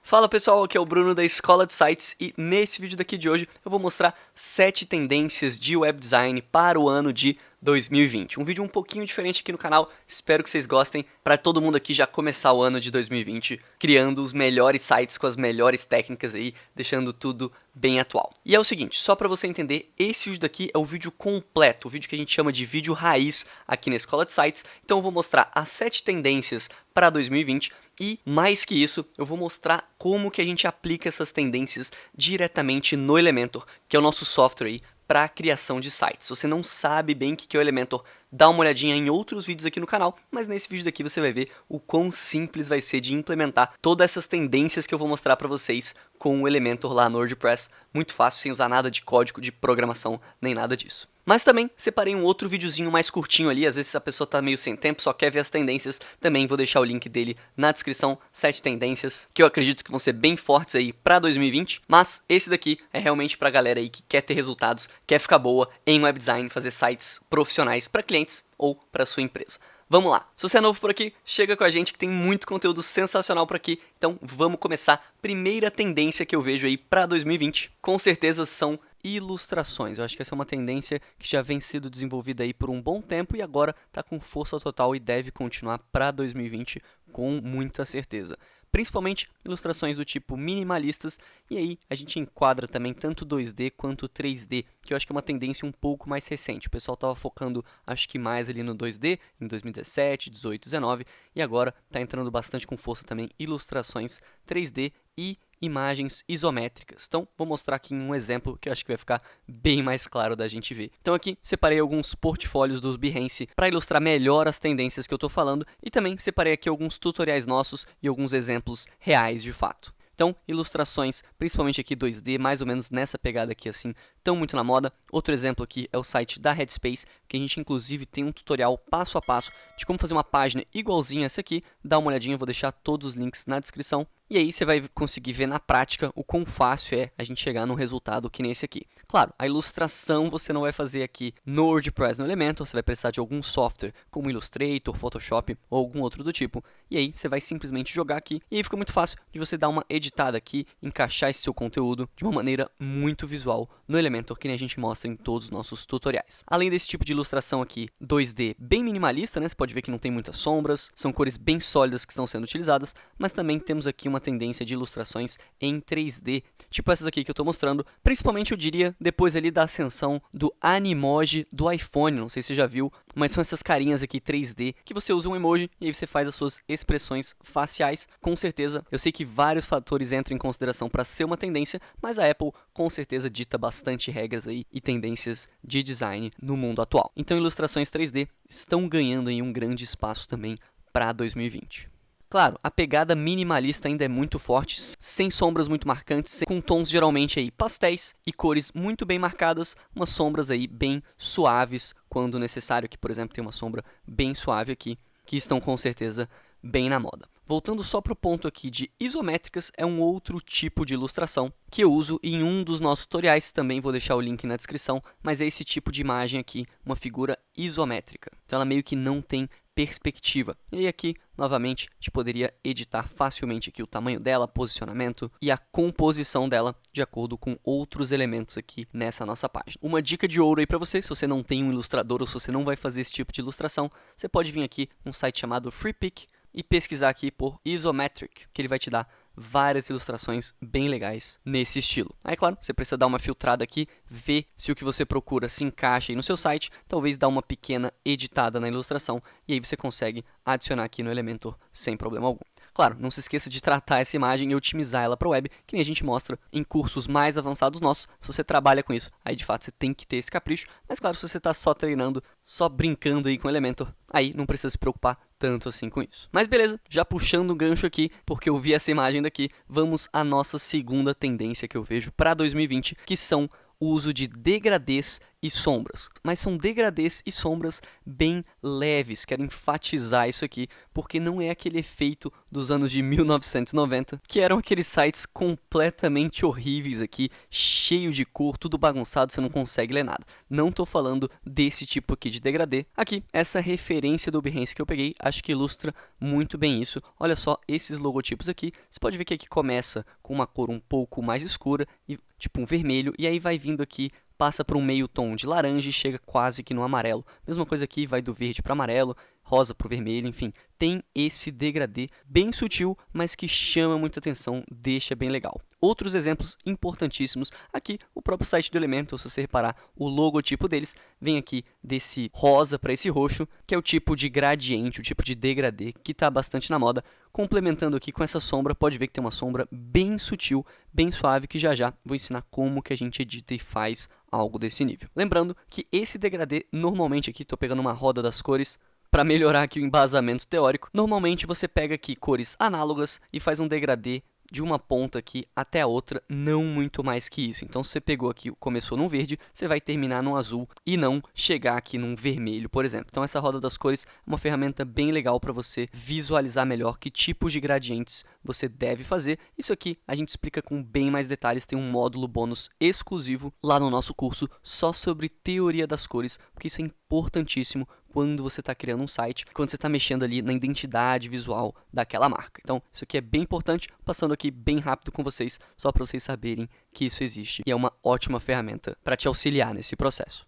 Fala pessoal, aqui é o Bruno da Escola de Sites e nesse vídeo daqui de hoje eu vou mostrar 7 tendências de web design para o ano de 2020. Um vídeo um pouquinho diferente aqui no canal, espero que vocês gostem, para todo mundo aqui já começar o ano de 2020 criando os melhores sites com as melhores técnicas aí, deixando tudo bem atual. E é o seguinte, só para você entender, esse vídeo daqui é o vídeo completo, o vídeo que a gente chama de vídeo raiz aqui na Escola de Sites. Então eu vou mostrar as 7 tendências para 2020 e, mais que isso, eu vou mostrar como que a gente aplica essas tendências diretamente no Elementor, que é o nosso software aí para a criação de sites. Se você não sabe bem o que é o Elementor, dá uma olhadinha em outros vídeos aqui no canal, mas nesse vídeo daqui você vai ver o quão simples vai ser de implementar todas essas tendências que eu vou mostrar para vocês com o Elementor lá no WordPress. Muito fácil, sem usar nada de código, de programação, nem nada disso. Mas também separei um outro videozinho mais curtinho ali, às vezes a pessoa tá meio sem tempo, só quer ver as tendências, também vou deixar o link dele na descrição, 7 tendências que eu acredito que vão ser bem fortes aí pra 2020, mas esse daqui é realmente pra galera aí que quer ter resultados, quer ficar boa em web design, fazer sites profissionais para clientes ou para sua empresa. Vamos lá, se você é novo por aqui, chega com a gente que tem muito conteúdo sensacional por aqui, então vamos começar. Primeira tendência que eu vejo aí para 2020, com certeza são ilustrações. Eu acho que essa é uma tendência que já vem sendo desenvolvida aí por um bom tempo e agora está com força total e deve continuar para 2020 com muita certeza. Principalmente ilustrações do tipo minimalistas, e aí a gente enquadra também tanto 2D quanto 3D, que eu acho que é uma tendência um pouco mais recente. O pessoal estava focando, acho que mais ali no 2D, em 2017, 18, 19, e agora está entrando bastante com força também ilustrações 3D e imagens isométricas. Então, vou mostrar aqui um exemplo que eu acho que vai ficar bem mais claro da gente ver. Então aqui, separei alguns portfólios dos Behance para ilustrar melhor as tendências que eu estou falando e também separei aqui alguns tutoriais nossos e alguns exemplos reais de fato. Então, ilustrações, principalmente aqui 2D, mais ou menos nessa pegada aqui assim, estão muito na moda. Outro exemplo aqui é o site da Headspace, que a gente inclusive tem um tutorial passo a passo de como fazer uma página igualzinha a essa aqui. Dá uma olhadinha, eu vou deixar todos os links na descrição. E aí você vai conseguir ver na prática o quão fácil é a gente chegar num resultado que nem esse aqui. Claro, a ilustração você não vai fazer aqui no WordPress, no Elementor, você vai precisar de algum software como Illustrator, Photoshop ou algum outro do tipo. E aí você vai simplesmente jogar aqui e aí fica muito fácil de você dar uma editada aqui, encaixar esse seu conteúdo de uma maneira muito visual no Elementor, que nem a gente mostra em todos os nossos tutoriais. Além desse tipo de ilustração aqui 2D bem minimalista, né? Você pode ver que não tem muitas sombras, são cores bem sólidas que estão sendo utilizadas, mas também temos aqui uma tendência de ilustrações em 3D, tipo essas aqui que eu estou mostrando, principalmente eu diria depois ali da ascensão do Animoji do iPhone, não sei se você já viu, mas são essas carinhas aqui 3D, que você usa um emoji e aí você faz as suas expressões faciais. Com certeza, eu sei que vários fatores entram em consideração para ser uma tendência, mas a Apple com certeza dita bastante regras aí e tendências de design no mundo atual. Então ilustrações 3D estão ganhando aí um grande espaço também para 2020. Claro, a pegada minimalista ainda é muito forte, sem sombras muito marcantes, com tons geralmente aí pastéis e cores muito bem marcadas, umas sombras aí bem suaves quando necessário, que por exemplo tem uma sombra bem suave aqui, que estão com certeza bem na moda. Voltando só para o ponto aqui de isométricas, é um outro tipo de ilustração que eu uso em um dos nossos tutoriais, também vou deixar o link na descrição, mas é esse tipo de imagem aqui, uma figura isométrica. Então ela meio que não tem perspectiva. E aí aqui, novamente, a gente poderia editar facilmente aqui o tamanho dela, posicionamento e a composição dela de acordo com outros elementos aqui nessa nossa página. Uma dica de ouro aí para você, se você não tem um ilustrador ou se você não vai fazer esse tipo de ilustração, você pode vir aqui num site chamado FreePic e pesquisar aqui por Isometric, que ele vai te dar várias ilustrações bem legais nesse estilo. Aí, claro, você precisa dar uma filtrada aqui, ver se o que você procura se encaixa aí no seu site, talvez dar uma pequena editada na ilustração e aí você consegue adicionar aqui no Elementor sem problema algum. Claro, não se esqueça de tratar essa imagem e otimizar ela para a web, que nem a gente mostra em cursos mais avançados nossos. Se você trabalha com isso, aí de fato você tem que ter esse capricho. Mas claro, se você está só treinando, só brincando aí com o Elementor, aí não precisa se preocupar tanto assim com isso. Mas beleza, já puxando o gancho aqui, porque eu vi essa imagem daqui, vamos à nossa segunda tendência que eu vejo para 2020, que são o uso de degradês e sombras, mas são degradês e sombras bem leves. Quero enfatizar isso aqui, porque não é aquele efeito dos anos de 1990, que eram aqueles sites completamente horríveis aqui, cheio de cor, tudo bagunçado, você não consegue ler nada. Não estou falando desse tipo aqui de degradê. Aqui, essa referência do Behance que eu peguei, acho que ilustra muito bem isso. Olha só esses logotipos aqui, você pode ver que aqui começa com uma cor um pouco mais escura, e tipo um vermelho, e aí vai vindo aqui, passa para um meio tom de laranja e chega quase que no amarelo. Mesma coisa aqui, vai do verde para amarelo, rosa para o vermelho, enfim. Tem esse degradê bem sutil, mas que chama muita atenção, deixa bem legal. Outros exemplos importantíssimos, aqui o próprio site do Elementor, se você reparar o logotipo deles, vem aqui desse rosa para esse roxo, que é o tipo de gradiente, o tipo de degradê que está bastante na moda. Complementando aqui com essa sombra, pode ver que tem uma sombra bem sutil, bem suave, que já vou ensinar como que a gente edita e faz algo desse nível. Lembrando que esse degradê, normalmente aqui, estou pegando uma roda das cores, para melhorar aqui o embasamento teórico, normalmente você pega aqui cores análogas e faz um degradê de uma ponta aqui até a outra, não muito mais que isso. Então, se você pegou aqui, começou num verde, você vai terminar num azul e não chegar aqui num vermelho, por exemplo. Então, essa roda das cores é uma ferramenta bem legal para você visualizar melhor que tipos de gradientes você deve fazer. Isso aqui a gente explica com bem mais detalhes, tem um módulo bônus exclusivo lá no nosso curso só sobre teoria das cores, porque isso é importantíssimo quando você está criando um site, quando você está mexendo ali na identidade visual daquela marca. Então, isso aqui é bem importante, passando aqui bem rápido com vocês, só para vocês saberem que isso existe e é uma ótima ferramenta para te auxiliar nesse processo.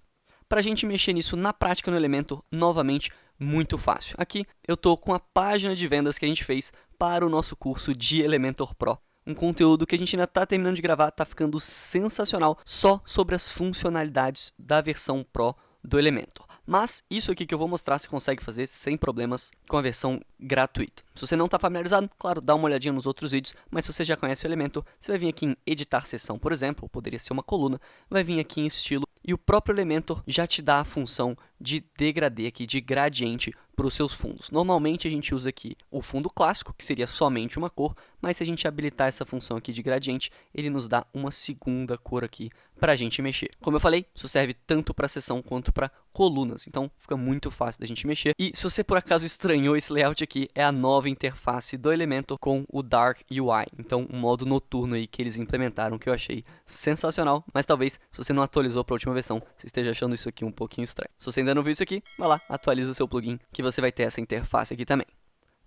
Para a gente mexer nisso na prática no Elementor, novamente, muito fácil. Aqui eu estou com a página de vendas que a gente fez para o nosso curso de Elementor Pro. Um conteúdo que a gente ainda está terminando de gravar, está ficando sensacional, só sobre as funcionalidades da versão Pro do Elementor. Mas isso aqui que eu vou mostrar você consegue fazer sem problemas com a versão gratuita. Se você não está familiarizado, claro, dá uma olhadinha nos outros vídeos, mas se você já conhece o Elementor, você vai vir aqui em editar seção, por exemplo, ou poderia ser uma coluna, vai vir aqui em estilo, e o próprio Elementor já te dá a função de degradê aqui, de gradiente para os seus fundos. Normalmente a gente usa aqui o fundo clássico, que seria somente uma cor, mas se a gente habilitar essa função aqui de gradiente, ele nos dá uma segunda cor aqui para a gente mexer. Como eu falei, isso serve tanto para seção quanto para colunas, então fica muito fácil da gente mexer. E se você por acaso estranhou esse layout aqui, é a nova interface do Elementor com o Dark UI, então um modo noturno aí que eles implementaram que eu achei sensacional, mas talvez se você não atualizou para a última versão, você esteja achando isso aqui um pouquinho estranho. Se você ainda não viu isso aqui, vai lá, atualiza seu plugin que você vai ter essa interface aqui também.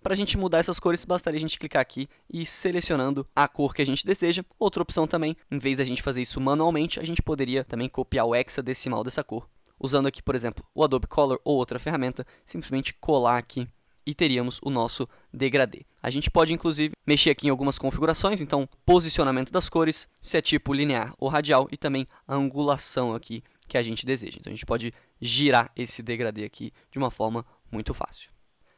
Para a gente mudar essas cores, bastaria a gente clicar aqui e ir selecionando a cor que a gente deseja. Outra opção também, em vez da gente fazer isso manualmente, a gente poderia também copiar o hexadecimal dessa cor, usando aqui, por exemplo, o Adobe Color ou outra ferramenta, simplesmente colar aqui e teríamos o nosso degradê. A gente pode, inclusive, mexer aqui em algumas configurações, então, posicionamento das cores, se é tipo linear ou radial, e também a angulação aqui que a gente deseja. Então, a gente pode girar esse degradê aqui de uma forma muito fácil.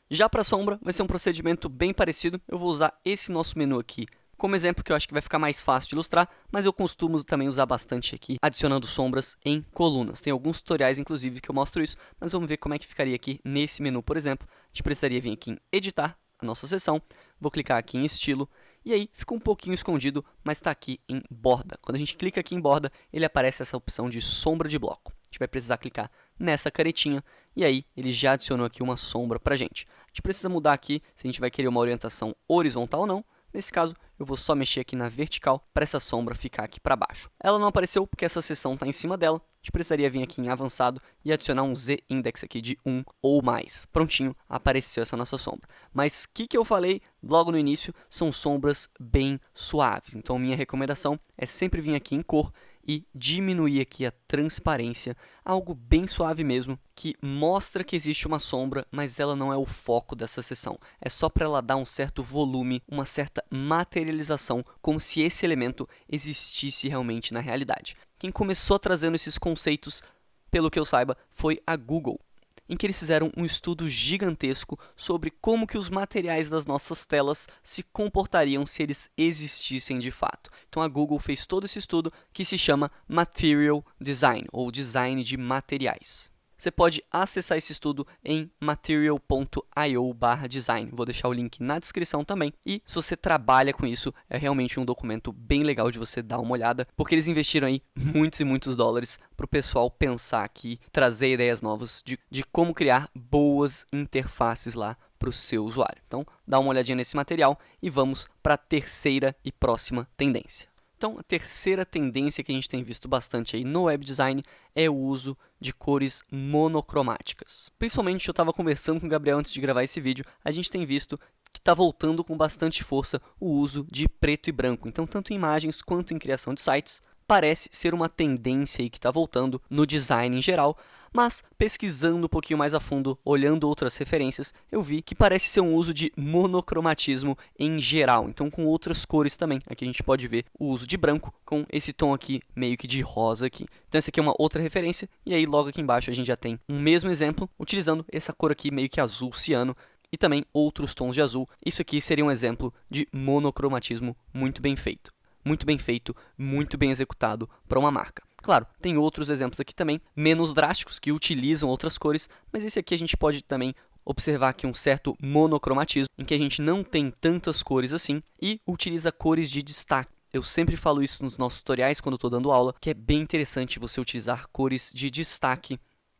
Já para a sombra, vai ser um procedimento bem parecido. Eu vou usar esse nosso menu aqui como exemplo, que eu acho que vai ficar mais fácil de ilustrar, mas eu costumo também usar bastante aqui, adicionando sombras em colunas. Tem alguns tutoriais, inclusive, que eu mostro isso, mas vamos ver como é que ficaria aqui nesse menu, por exemplo. A gente precisaria vir aqui em editar a nossa seção, vou clicar aqui em estilo, e aí fica um pouquinho escondido, mas está aqui em borda. Quando a gente clica aqui em borda, ele aparece essa opção de sombra de bloco. A gente vai precisar clicar nessa canetinha, e aí ele já adicionou aqui uma sombra para a gente. A gente precisa mudar aqui se a gente vai querer uma orientação horizontal ou não. Nesse caso, eu vou só mexer aqui na vertical para essa sombra ficar aqui para baixo. Ela não apareceu porque essa seção está em cima dela. A gente precisaria vir aqui em avançado e adicionar um z-index aqui de 1 ou mais. Prontinho, apareceu essa nossa sombra. Mas o que eu falei logo no início são sombras bem suaves. Então, minha recomendação é sempre vir aqui em cor e diminuir aqui a transparência, algo bem suave mesmo, que mostra que existe uma sombra, mas ela não é o foco dessa seção. É só para ela dar um certo volume, uma certa materialização, como se esse elemento existisse realmente na realidade. Quem começou trazendo esses conceitos, pelo que eu saiba, foi a Google, em que eles fizeram um estudo gigantesco sobre como que os materiais das nossas telas se comportariam se eles existissem de fato. Então a Google fez todo esse estudo que se chama Material Design, ou Design de Materiais. você pode acessar esse estudo em material.io/design. Vou deixar o link na descrição também. E se você trabalha com isso, é realmente um documento bem legal de você dar uma olhada, porque eles investiram aí muitos e muitos dólares para o pessoal pensar aqui, trazer ideias novas de como criar boas interfaces lá para o seu usuário. Então, dá uma olhadinha nesse material e vamos para a terceira e próxima tendência. Então, a terceira tendência que a gente tem visto bastante aí no web design é o uso de cores monocromáticas. Principalmente, eu estava conversando com o Gabriel antes de gravar esse vídeo, a gente tem visto que está voltando com bastante força o uso de preto e branco. Então, tanto em imagens quanto em criação de sites, parece ser uma tendência aí que está voltando no design em geral, mas pesquisando um pouquinho mais a fundo, olhando outras referências, eu vi que parece ser um uso de monocromatismo em geral, então com outras cores também. Aqui a gente pode ver o uso de branco com esse tom aqui, meio que de rosa aqui. Então essa aqui é uma outra referência, e aí logo aqui embaixo a gente já tem um mesmo exemplo, utilizando essa cor aqui meio que azul ciano, e também outros tons de azul. Isso aqui seria um exemplo de monocromatismo muito bem feito. Muito bem feito, muito bem executado para uma marca. Claro, tem outros exemplos aqui também, menos drásticos, que utilizam outras cores, mas esse aqui a gente pode também observar aqui um certo monocromatismo, em que a gente não tem tantas cores assim, e utiliza cores de destaque. Eu sempre falo isso nos nossos tutoriais, quando eu estou dando aula, que é bem interessante você utilizar cores de destaque.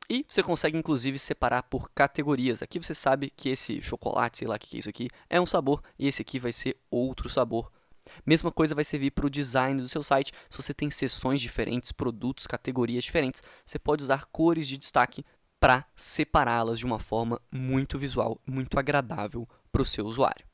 E você consegue, inclusive, separar por categorias. Aqui você sabe que esse chocolate, sei lá o que é isso aqui, é um sabor, e esse aqui vai ser outro sabor. Mesma coisa vai servir para o design do seu site. Se você tem seções diferentes, produtos, categorias diferentes, você pode usar cores de destaque para separá-las de uma forma muito visual, muito agradável para o seu usuário.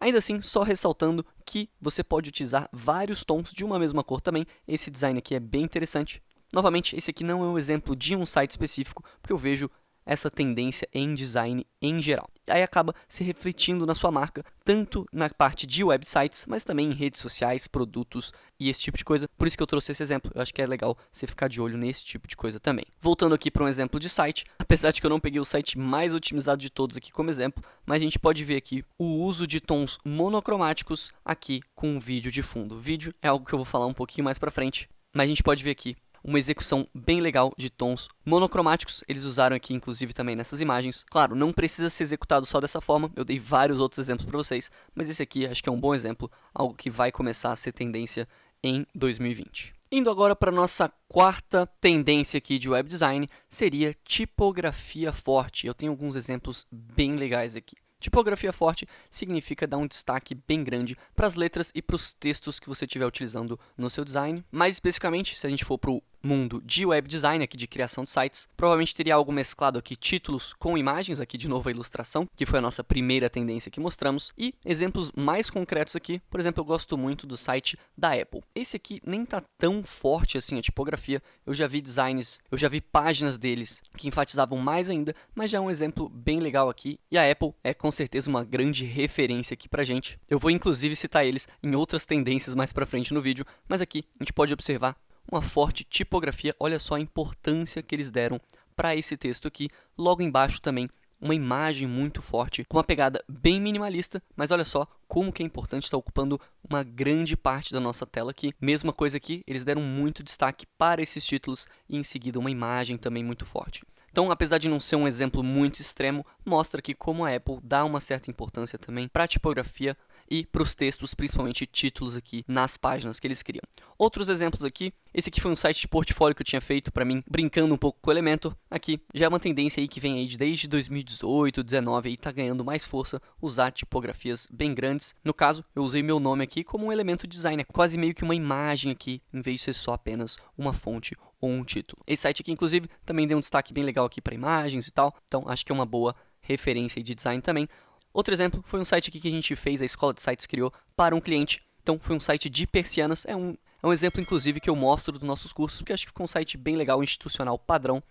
Ainda assim, só ressaltando que você pode utilizar vários tons de uma mesma cor também. Esse design aqui é bem interessante. Novamente, esse aqui não é um exemplo de um site específico, porque eu vejo essa tendência em design em geral. Aí acaba se refletindo na sua marca, tanto na parte de websites, mas também em redes sociais, produtos e esse tipo de coisa. Por isso que eu trouxe esse exemplo. Eu acho que é legal você ficar de olho nesse tipo de coisa também. Voltando aqui para um exemplo de site, apesar de que eu não peguei o site mais otimizado de todos aqui como exemplo, mas a gente pode ver aqui o uso de tons monocromáticos aqui com um vídeo de fundo. O vídeo é algo que eu vou falar um pouquinho mais para frente, mas a gente pode ver aqui uma execução bem legal de tons monocromáticos. Eles usaram aqui, inclusive, também nessas imagens. Claro, não precisa ser executado só dessa forma. Eu dei vários outros exemplos para vocês, mas esse aqui acho que é um bom exemplo, algo que vai começar a ser tendência em 2020. Indo agora para a nossa quarta tendência aqui de web design, seria tipografia forte. Eu tenho alguns exemplos bem legais aqui. Tipografia forte significa dar um destaque bem grande para as letras e para os textos que você estiver utilizando no seu design. Mais especificamente, se a gente for para o mundo de web design, aqui de criação de sites, provavelmente teria algo mesclado aqui, títulos com imagens, aqui de novo a ilustração, que foi a nossa primeira tendência que mostramos, e exemplos mais concretos aqui. Por exemplo, eu gosto muito do site da Apple. Esse aqui nem tá tão forte assim a tipografia, eu já vi designs, eu já vi páginas deles que enfatizavam mais ainda, mas já é um exemplo bem legal aqui, e a Apple é com certeza uma grande referência aqui pra gente. Eu vou inclusive citar eles em outras tendências mais pra frente no vídeo, mas aqui a gente pode observar uma forte tipografia. Olha só a importância que eles deram para esse texto aqui. Logo embaixo também uma imagem muito forte, com uma pegada bem minimalista, mas olha só como que é importante estar ocupando uma grande parte da nossa tela aqui. Mesma coisa aqui, eles deram muito destaque para esses títulos e em seguida uma imagem também muito forte. Então, apesar de não ser um exemplo muito extremo, mostra aqui como a Apple dá uma certa importância também para a tipografia e para os textos, principalmente títulos aqui nas páginas que eles criam. Outros exemplos aqui, esse aqui foi um site de portfólio que eu tinha feito para mim, brincando um pouco com o Elementor. Aqui já é uma tendência aí que vem aí desde 2018, 2019 e tá ganhando mais força usar tipografias bem grandes. No caso, eu usei meu nome aqui como um elemento design, é quase meio que uma imagem aqui, em vez de ser só apenas uma fonte ou um título. Esse site aqui, inclusive, também deu um destaque bem legal aqui para imagens e tal, então acho que é uma boa referência de design também. Outro exemplo foi um site aqui que a gente fez, a Escola de Sites criou para um cliente. Então foi um site de persianas, é um exemplo inclusive que eu mostro dos nossos cursos, porque acho que ficou um site bem legal, institucional, padrão.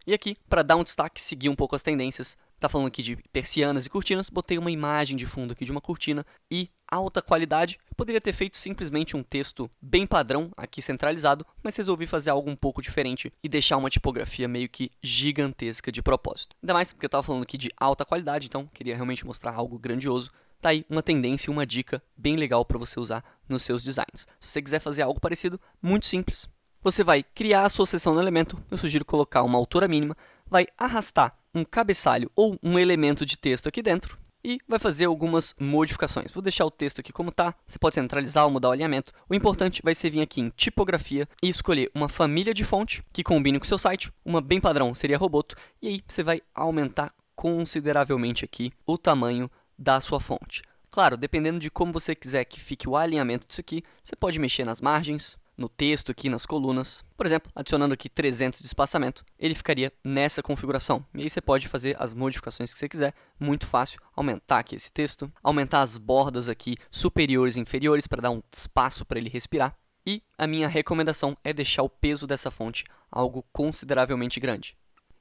E aqui, para dar um destaque, seguir um pouco as tendências, tá falando aqui de persianas e cortinas, botei uma imagem de fundo aqui de uma cortina e alta qualidade. Eu poderia ter feito simplesmente um texto bem padrão, aqui centralizado, mas resolvi fazer algo um pouco diferente e deixar uma tipografia meio que gigantesca de propósito. Ainda mais porque eu tava falando aqui de alta qualidade, então queria realmente mostrar algo grandioso. Tá aí uma tendência e uma dica bem legal para você usar nos seus designs. Se você quiser fazer algo parecido, muito simples. Você vai criar a sua seção no Elementor, eu sugiro colocar uma altura mínima, vai arrastar um cabeçalho ou um elemento de texto aqui dentro e vai fazer algumas modificações. Vou deixar o texto aqui como está, você pode centralizar ou mudar o alinhamento. O importante vai ser vir aqui em tipografia e escolher uma família de fonte que combine com o seu site. Uma bem padrão seria Roboto, e aí você vai aumentar consideravelmente aqui o tamanho da sua fonte. Claro, dependendo de como você quiser que fique o alinhamento disso aqui, você pode mexer nas margens, no texto aqui, nas colunas. Por exemplo, adicionando aqui 300 de espaçamento, ele ficaria nessa configuração. E aí você pode fazer as modificações que você quiser, muito fácil. Aumentar aqui esse texto, aumentar as bordas aqui superiores e inferiores para dar um espaço para ele respirar. E a minha recomendação é deixar o peso dessa fonte algo consideravelmente grande.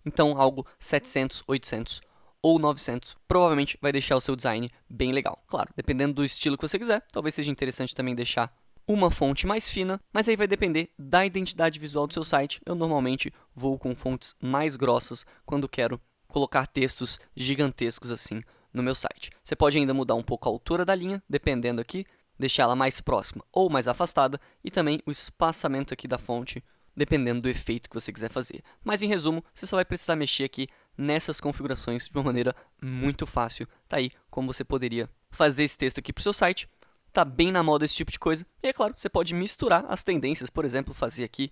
Então, algo 700, 800 ou 900 provavelmente vai deixar o seu design bem legal. Claro, dependendo do estilo que você quiser, talvez seja interessante também deixar uma fonte mais fina, mas aí vai depender da identidade visual do seu site. Eu normalmente vou com fontes mais grossas quando quero colocar textos gigantescos assim no meu site. Você pode ainda mudar um pouco a altura da linha, dependendo aqui, deixar ela mais próxima ou mais afastada, e também o espaçamento aqui da fonte, dependendo do efeito que você quiser fazer. Mas em resumo, você só vai precisar mexer aqui nessas configurações de uma maneira muito fácil. Tá aí como você poderia fazer esse texto aqui para o seu site. Tá bem na moda esse tipo de coisa. E é claro, você pode misturar as tendências, por exemplo, fazer aqui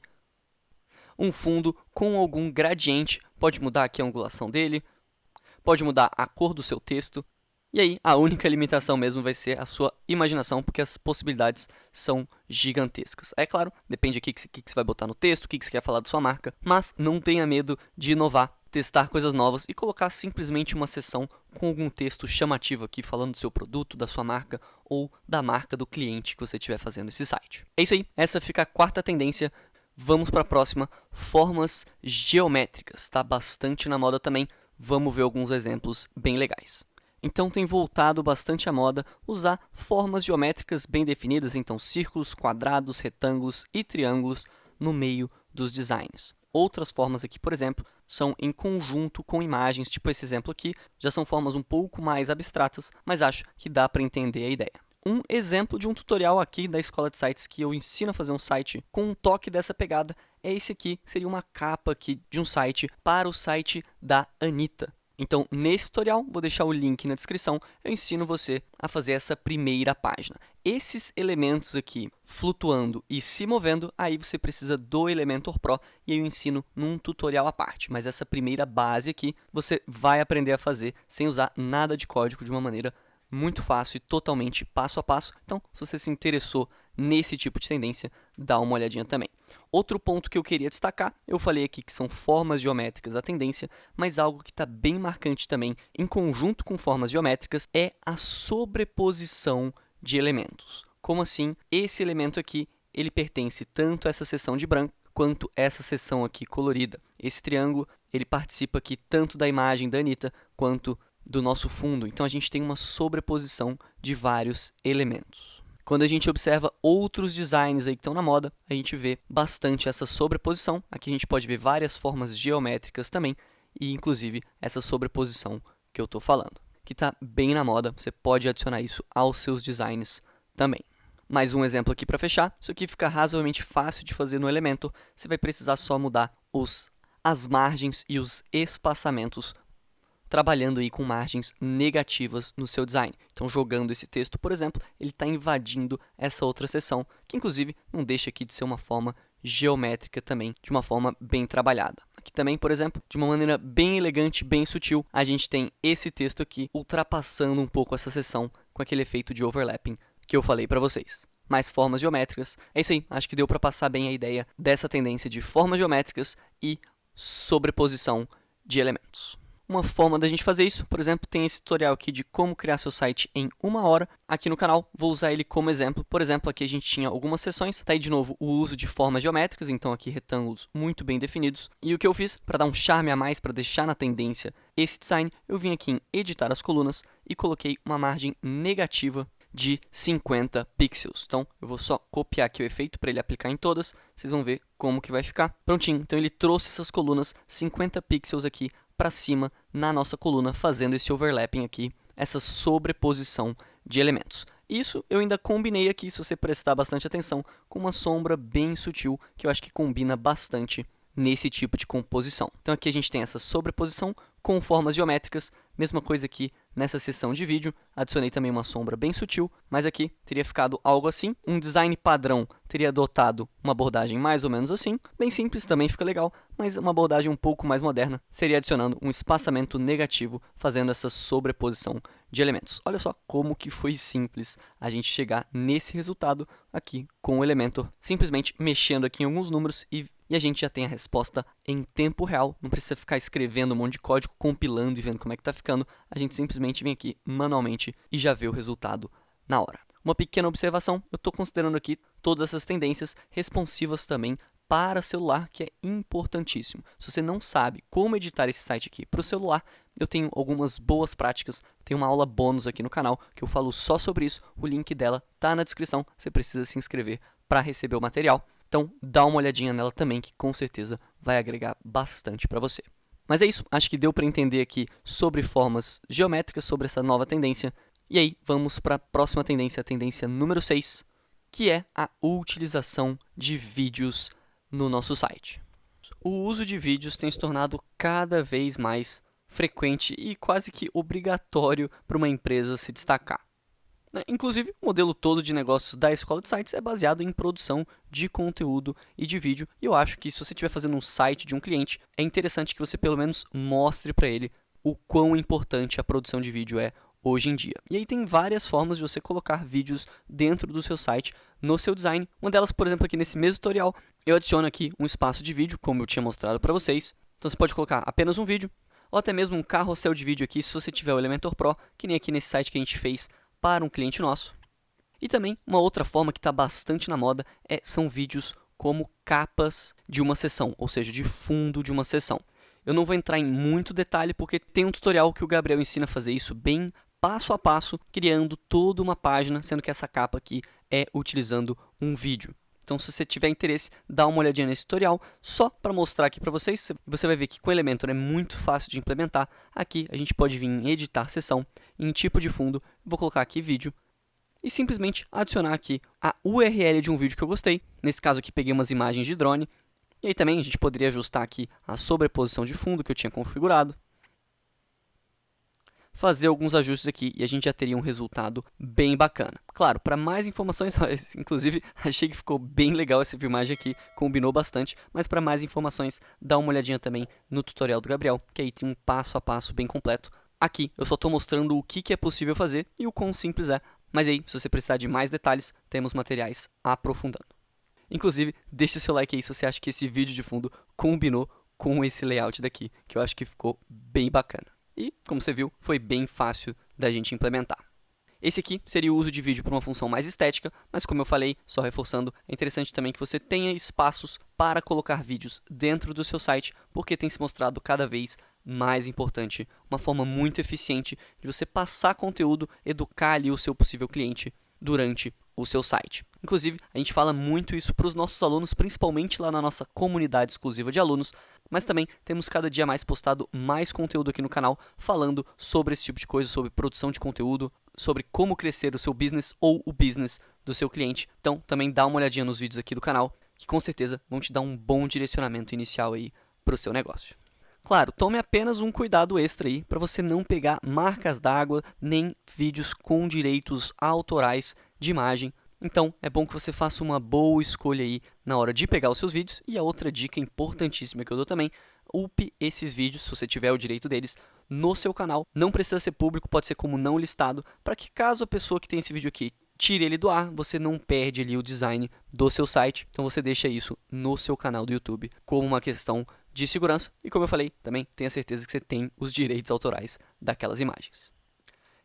um fundo com algum gradiente. Pode mudar aqui a angulação dele, pode mudar a cor do seu texto. E aí, a única limitação mesmo vai ser a sua imaginação, porque as possibilidades são gigantescas. É claro, depende aqui do que você vai botar no texto, o que você quer falar da sua marca, mas não tenha medo de inovar, testar coisas novas e colocar simplesmente uma seção com algum texto chamativo aqui, falando do seu produto, da sua marca ou da marca do cliente que você estiver fazendo esse site. É isso aí, essa fica a quarta tendência. Vamos para a próxima, formas geométricas. Está bastante na moda também, vamos ver alguns exemplos bem legais. Então tem voltado bastante à moda usar formas geométricas bem definidas, então círculos, quadrados, retângulos e triângulos no meio dos designs. Outras formas aqui, por exemplo, são em conjunto com imagens, tipo esse exemplo aqui, já são formas um pouco mais abstratas, mas acho que dá para entender a ideia. Um exemplo de um tutorial aqui da Escola de Sites que eu ensino a fazer um site com um toque dessa pegada é esse aqui, seria uma capa aqui de um site para o site da Anitta. Então, nesse tutorial, vou deixar o link na descrição, eu ensino você a fazer essa primeira página. Esses elementos aqui, flutuando e se movendo, aí você precisa do Elementor Pro e eu ensino num tutorial à parte. Mas essa primeira base aqui, você vai aprender a fazer sem usar nada de código, de uma maneira muito fácil e totalmente passo a passo. Então, se você se interessou nesse tipo de tendência, dá uma olhadinha também. Outro ponto que eu queria destacar, eu falei aqui que são formas geométricas a tendência, mas algo que está bem marcante também, em conjunto com formas geométricas, é a sobreposição de elementos. Como assim? Esse elemento aqui, ele pertence tanto a essa seção de branco, quanto essa seção aqui colorida. Esse triângulo, ele participa aqui tanto da imagem da Anitta, quanto do nosso fundo. Então, a gente tem uma sobreposição de vários elementos. Quando a gente observa outros designs aí que estão na moda, a gente vê bastante essa sobreposição. Aqui a gente pode ver várias formas geométricas também, e inclusive essa sobreposição que eu estou falando, que está bem na moda. Você pode adicionar isso aos seus designs também. Mais um exemplo aqui para fechar. Isso aqui fica razoavelmente fácil de fazer no Elementor. Você vai precisar só mudar as margens e os espaçamentos, trabalhando aí com margens negativas no seu design. Então, jogando esse texto, por exemplo, ele está invadindo essa outra seção, que inclusive não deixa aqui de ser uma forma geométrica também, de uma forma bem trabalhada. Aqui também, por exemplo, de uma maneira bem elegante, bem sutil, a gente tem esse texto aqui ultrapassando um pouco essa seção com aquele efeito de overlapping que eu falei para vocês. Mais formas geométricas. É isso aí, acho que deu para passar bem a ideia dessa tendência de formas geométricas e sobreposição de elementos. Uma forma da gente fazer isso, por exemplo, tem esse tutorial aqui de como criar seu site em 1 hora aqui no canal. Vou usar ele como exemplo. Por exemplo, aqui a gente tinha algumas seções. Tá aí de novo o uso de formas geométricas, então aqui retângulos muito bem definidos. E o que eu fiz para dar um charme a mais, para deixar na tendência esse design, eu vim aqui em editar as colunas e coloquei uma margem negativa de 50 pixels. Então, eu vou só copiar aqui o efeito para ele aplicar em todas. Vocês vão ver como que vai ficar. Prontinho. Então, ele trouxe essas colunas 50 pixels aqui para cima na nossa coluna, fazendo esse overlapping aqui, essa sobreposição de elementos. Isso eu ainda combinei aqui, se você prestar bastante atenção, com uma sombra bem sutil, que eu acho que combina bastante nesse tipo de composição. Então aqui a gente tem essa sobreposição com formas geométricas, mesma coisa aqui nessa seção de vídeo, adicionei também uma sombra bem sutil, mas aqui teria ficado algo assim. Um design padrão teria adotado uma abordagem mais ou menos assim, bem simples, também fica legal, mas uma abordagem um pouco mais moderna seria adicionando um espaçamento negativo, fazendo essa sobreposição de elementos. Olha só como que foi simples a gente chegar nesse resultado aqui com o Elementor, simplesmente mexendo aqui em alguns números e a gente já tem a resposta em tempo real, não precisa ficar escrevendo um monte de código, compilando e vendo como é que está ficando, a gente simplesmente vem aqui manualmente e já vê o resultado na hora. Uma pequena observação, eu estou considerando aqui todas essas tendências responsivas também para celular, que é importantíssimo. Se você não sabe como editar esse site aqui para o celular, eu tenho algumas boas práticas, tem uma aula bônus aqui no canal que eu falo só sobre isso, o link dela está na descrição, você precisa se inscrever para receber o material. Então, dá uma olhadinha nela também, que com certeza vai agregar bastante para você. Mas é isso, acho que deu para entender aqui sobre formas geométricas, sobre essa nova tendência. E aí, vamos para a próxima tendência, a tendência número 6, que é a utilização de vídeos no nosso site. O uso de vídeos tem se tornado cada vez mais frequente e quase que obrigatório para uma empresa se destacar. Inclusive, o modelo todo de negócios da Escola de Sites é baseado em produção de conteúdo e de vídeo. E eu acho que se você estiver fazendo um site de um cliente, é interessante que você pelo menos mostre para ele o quão importante a produção de vídeo é hoje em dia. E aí tem várias formas de você colocar vídeos dentro do seu site, no seu design. Uma delas, por exemplo, aqui nesse mesmo tutorial, eu adiciono aqui um espaço de vídeo, como eu tinha mostrado para vocês. Então você pode colocar apenas um vídeo, ou até mesmo um carrossel de vídeo aqui, se você tiver o Elementor Pro, que nem aqui nesse site que a gente fez para um cliente nosso. E também uma outra forma que está bastante na moda são vídeos como capas de uma sessão, ou seja, de fundo de uma sessão. Eu não vou entrar em muito detalhe porque tem um tutorial que o Gabriel ensina a fazer isso bem passo a passo, criando toda uma página, sendo que essa capa aqui é utilizando um vídeo. Então, se você tiver interesse, dá uma olhadinha nesse tutorial, só para mostrar aqui para vocês. Você vai ver que com o Elementor é muito fácil de implementar. Aqui a gente pode vir em editar sessão, em tipo de fundo, vou colocar aqui vídeo, e simplesmente adicionar aqui a URL de um vídeo que eu gostei. Nesse caso aqui peguei umas imagens de drone, e aí também a gente poderia ajustar aqui a sobreposição de fundo que eu tinha configurado. Fazer alguns ajustes aqui e a gente já teria um resultado bem bacana. Claro, para mais informações, inclusive achei que ficou bem legal essa filmagem aqui, combinou bastante, mas para mais informações dá uma olhadinha também no tutorial do Gabriel, que aí tem um passo a passo bem completo. Aqui eu só estou mostrando o que é possível fazer e o quão simples é, mas aí se você precisar de mais detalhes, temos materiais aprofundando. Inclusive, deixe seu like aí se você acha que esse vídeo de fundo combinou com esse layout daqui, que eu acho que ficou bem bacana. E, como você viu, foi bem fácil da gente implementar. Esse aqui seria o uso de vídeo para uma função mais estética, mas como eu falei, só reforçando, é interessante também que você tenha espaços para colocar vídeos dentro do seu site, porque tem se mostrado cada vez mais importante, uma forma muito eficiente de você passar conteúdo, educar ali o seu possível cliente durante o seu site. Inclusive, a gente fala muito isso para os nossos alunos, principalmente lá na nossa comunidade exclusiva de alunos, mas também temos cada dia mais postado mais conteúdo aqui no canal, falando sobre esse tipo de coisa, sobre produção de conteúdo, sobre como crescer o seu business ou o business do seu cliente. Então, também dá uma olhadinha nos vídeos aqui do canal, que com certeza vão te dar um bom direcionamento inicial aí para o seu negócio. Claro, tome apenas um cuidado extra aí para você não pegar marcas d'água nem vídeos com direitos autorais de imagem. Então, é bom que você faça uma boa escolha aí na hora de pegar os seus vídeos. E a outra dica importantíssima que eu dou também, upe esses vídeos, se você tiver o direito deles, no seu canal. Não precisa ser público, pode ser como não listado, para que caso a pessoa que tem esse vídeo aqui tire ele do ar, você não perde ali o design do seu site. Então você deixa isso no seu canal do YouTube como uma questão de segurança. E como eu falei, também tenha certeza que você tem os direitos autorais daquelas imagens.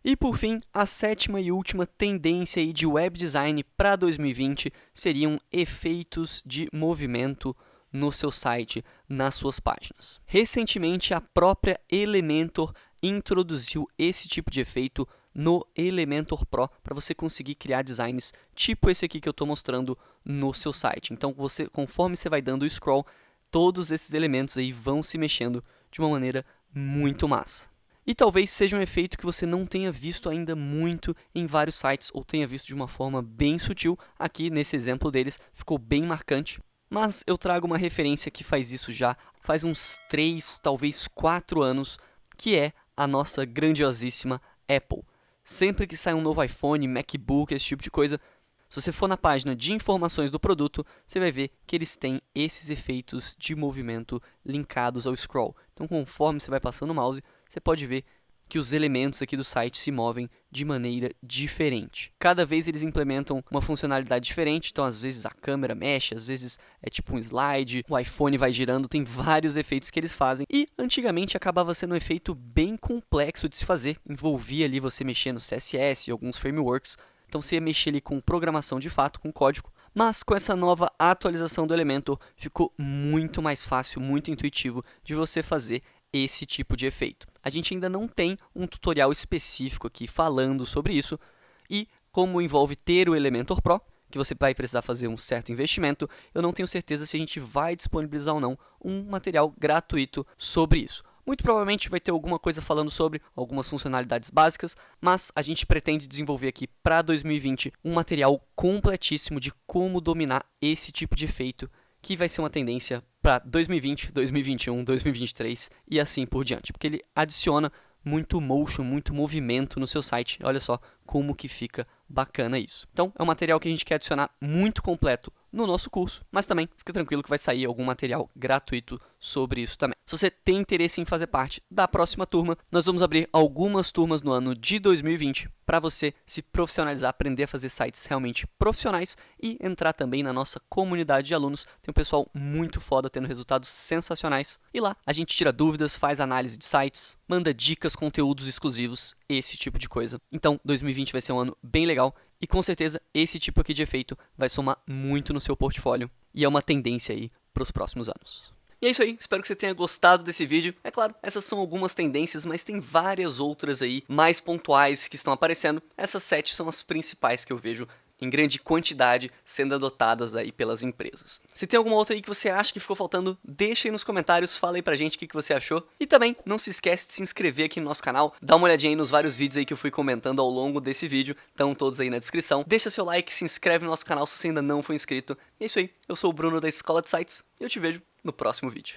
E por fim, a sétima e última tendência aí de web design para 2020 seriam efeitos de movimento no seu site, nas suas páginas. Recentemente, a própria Elementor introduziu esse tipo de efeito no Elementor Pro para você conseguir criar designs tipo esse aqui que eu estou mostrando no seu site. Então, conforme você vai dando o scroll, todos esses elementos aí vão se mexendo de uma maneira muito massa. E talvez seja um efeito que você não tenha visto ainda muito em vários sites ou tenha visto de uma forma bem sutil. Aqui nesse exemplo deles ficou bem marcante. mas eu trago uma referência que faz isso já faz uns 3, talvez 4 anos, que é a nossa grandiosíssima Apple. Sempre que sai um novo iPhone, MacBook, esse tipo de coisa, se você for na página de informações do produto, você vai ver que eles têm esses efeitos de movimento linkados ao scroll. Então, conforme você vai passando o mouse, você pode ver que os elementos aqui do site se movem de maneira diferente. Cada vez eles implementam uma funcionalidade diferente, então às vezes a câmera mexe, às vezes é tipo um slide, o iPhone vai girando, tem vários efeitos que eles fazem. E antigamente acabava sendo um efeito bem complexo de se fazer, envolvia ali você mexer no CSS e alguns frameworks. Então você ia mexer ali com programação de fato, com código, mas com essa nova atualização do Elementor ficou muito mais fácil, muito intuitivo de você fazer esse tipo de efeito. A gente ainda não tem um tutorial específico aqui falando sobre isso, e como envolve ter o Elementor Pro, que você vai precisar fazer um certo investimento, eu não tenho certeza se a gente vai disponibilizar ou não um material gratuito sobre isso. Muito provavelmente vai ter alguma coisa falando sobre algumas funcionalidades básicas, mas a gente pretende desenvolver aqui para 2020 um material completíssimo de como dominar esse tipo de efeito, que vai ser uma tendência para 2020, 2021, 2023 e assim por diante, porque ele adiciona muito motion, muito movimento no seu site. Olha só como que fica bacana isso. Então, é um material que a gente quer adicionar muito completo no nosso curso, mas também fica tranquilo que vai sair algum material gratuito sobre isso também. Se você tem interesse em fazer parte da próxima turma, nós vamos abrir algumas turmas no ano de 2020 para você se profissionalizar, aprender a fazer sites realmente profissionais e entrar também na nossa comunidade de alunos. Tem um pessoal muito foda tendo resultados sensacionais. E lá a gente tira dúvidas, faz análise de sites, manda dicas, conteúdos exclusivos, esse tipo de coisa. Então, 2020 vai ser um ano bem legal e com certeza esse tipo aqui de efeito vai somar muito no seu portfólio e é uma tendência aí para os próximos anos. E é isso aí, espero que você tenha gostado desse vídeo. É claro, essas são algumas tendências, mas tem várias outras aí mais pontuais que estão aparecendo. Essas 7 são as principais que eu vejo em grande quantidade sendo adotadas aí pelas empresas. Se tem alguma outra aí que você acha que ficou faltando, deixa aí nos comentários, fala aí pra gente o que você achou. E também, não se esquece de se inscrever aqui no nosso canal, dá uma olhadinha aí nos vários vídeos aí que eu fui comentando ao longo desse vídeo, estão todos aí na descrição. Deixa seu like, se inscreve no nosso canal se você ainda não for inscrito. E é isso aí, eu sou o Bruno da Escola de Sites e eu te vejo no próximo vídeo.